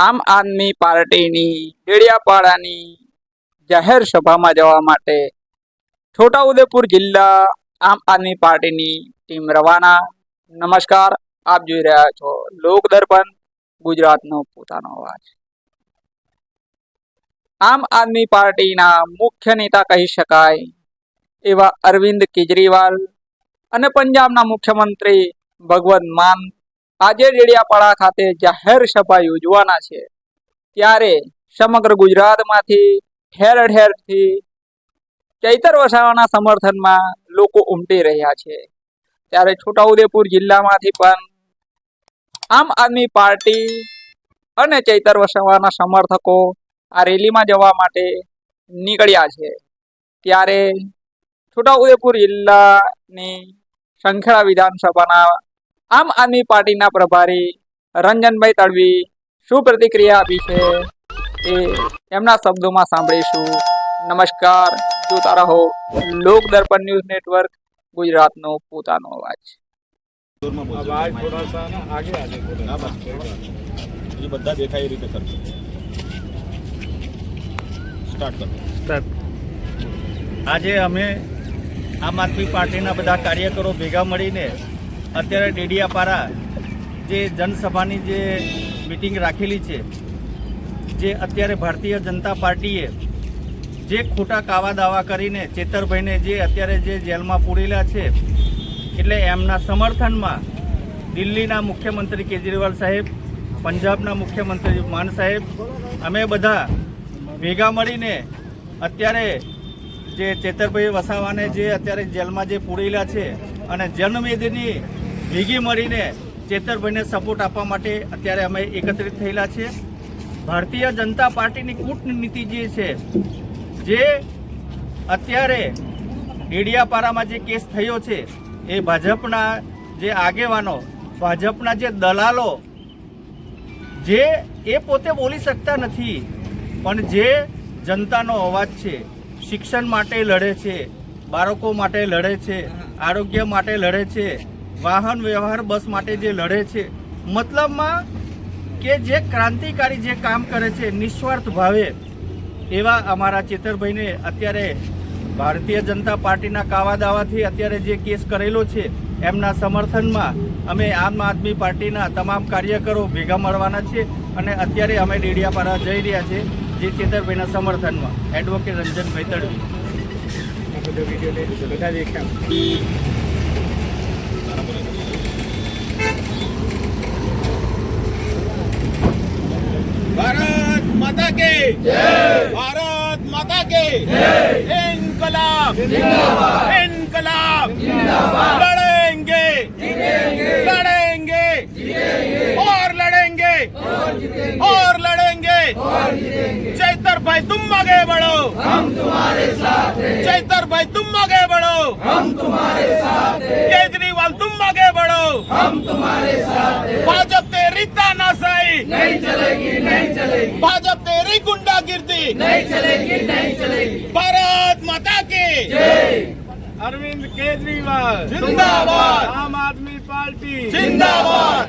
આમ આદમી પાર્ટીની ડેડિયાપાડાની જાહેર સભામાં જવા માટે છોટાઉદેપુર જિલ્લા આમ આદમી પાર્ટીની ટીમ રવાના. નમસ્કાર, આપ જોઈ રહ્યા છો લોક દર્પણ, ગુજરાતનો પોતાનો અવાજ. આમ આદમી પાર્ટીના મુખ્ય નેતા કહી શકાય એવા અરવિંદ કેજરીવાલ અને પંજાબના મુખ્યમંત્રી ભગવંત માન આજે ડેડિયાપાડા ખાતે જાહેર સભા યોજવાના છે. ત્યારે સમગ્ર ગુજરાતમાંથી ઠેર ઠેરથી ચૈતર વસાવાના સમર્થનમાં લોકો ઉમટી રહ્યા છે. ત્યારે છોટાઉદેપુર જિલ્લામાંથી પણ આમ આદમી પાર્ટી અને ચૈતર વસાવાના સમર્થકો આ રેલીમાં જવા માટે નીકળ્યા છે. ત્યારે છોટાઉદેપુર જિલ્લાની સંખેડા વિધાનસભાના આમ આદમી પાર્ટીના પ્રભારી રંજનભાઈ તડવી શું પ્રતિક્રિયા આપી છે એ એમના શબ્દોમાં સાંભળીશું. નમસ્કાર, જોતા રહો લોક દર્પણ ન્યૂઝ નેટવર્ક, ગુજરાતનો પોતાનો અવાજ. બધા દેખાય એ રીતે કરજો. સ્ટાર્ટ કરો. આજે અમે આમ આદમી પાર્ટીના બધા કાર્યકરો ભેગા મળીને અત્યારે ડેડિયાપાડા જે જનસભાની જે મિટિંગ રાખેલી છે, જે અત્યારે ભારતીય જનતા પાર્ટીએ જે ખોટા કાવા દાવા કરીને ચેતરભાઈને જે અત્યારે જે જેલમાં પૂરેલા છે, એટલે એમના સમર્થનમાં દિલ્હીના મુખ્યમંત્રી કેજરીવાલ સાહેબ, પંજાબના મુખ્યમંત્રી માન સાહેબ, અમે બધા ભેગા મળીને અત્યારે જે ચેતરભાઈ વસાવાને જે અત્યારે જેલમાં જે પૂરેલા છે અને જનમેદની ભેગી મળીને ચેતરભાઈને સપોર્ટ આપવા માટે અત્યારે અમે એકત્રિત થયેલા છે. ભારતીય જનતા પાર્ટીની કૂટનીતિ જે છે, જે અત્યારે ડેડિયાપાડામાં જે કેસ થયો છે, એ ભાજપના જે આગેવાનો, ભાજપના જે દલાલો, જે એ પોતે બોલી શકતા નથી પણ જે જનતાનો અવાજ છે, શિક્ષણ માટે લડે છે, બાળકો માટે લડે છે, આરોગ્ય માટે લડે છે, વાહન વ્યવહાર બસ માટે જે લડે છે, મતલબમાં કે જે ક્રાંતિકારી જે કામ કરે છે નિસ્વાર્થ ભાવે, એવા અમારા ચેતરભાઈને અત્યારે ભારતીય જનતા પાર્ટીના કાવા દાવાથી અત્યારે જે કેસ કરેલો છે, એમના સમર્થનમાં અમે આમ આદમી પાર્ટીના તમામ કાર્યકરો ભેગા મળવાના છે અને અત્યારે અમે ડેડિયાપાડા જઈ રહ્યા છીએ જે ચેતરભાઈના સમર્થનમાં. એડવોકેટ રંજનભાઈ તડવી. બધા દેખ્યા. ભારત માતા કે જય, ભારત માતા કે જય, ઇન્કલાબ जिंदाबाद, इनकलाब जिंदाबाद, लड़ेंगे लड़ेंगे और लड़ेंगे और लड़ेंगे. चैतर भाई तुम आगे बढ़ो, हम तुम्हारे साथ हैं. चैतर भाई तुम आगे बढ़ो, हम तुम्हारे साथ हैं. केजरीवाल तुम आगे बढ़ो, हम तुम्हारे साथ हैं. भाजपा तेरी तानाशाही नहीं चलेगी, नहीं चलेगी. भाजपा तेरी गुंडागिर्दी नहीं चलेगी, नहीं चलेगी. भारत माता की जय. અરવિંદ કેજરીવાલ जिंदाबाद, આમ આદમી પાર્ટી जिंदाबाद.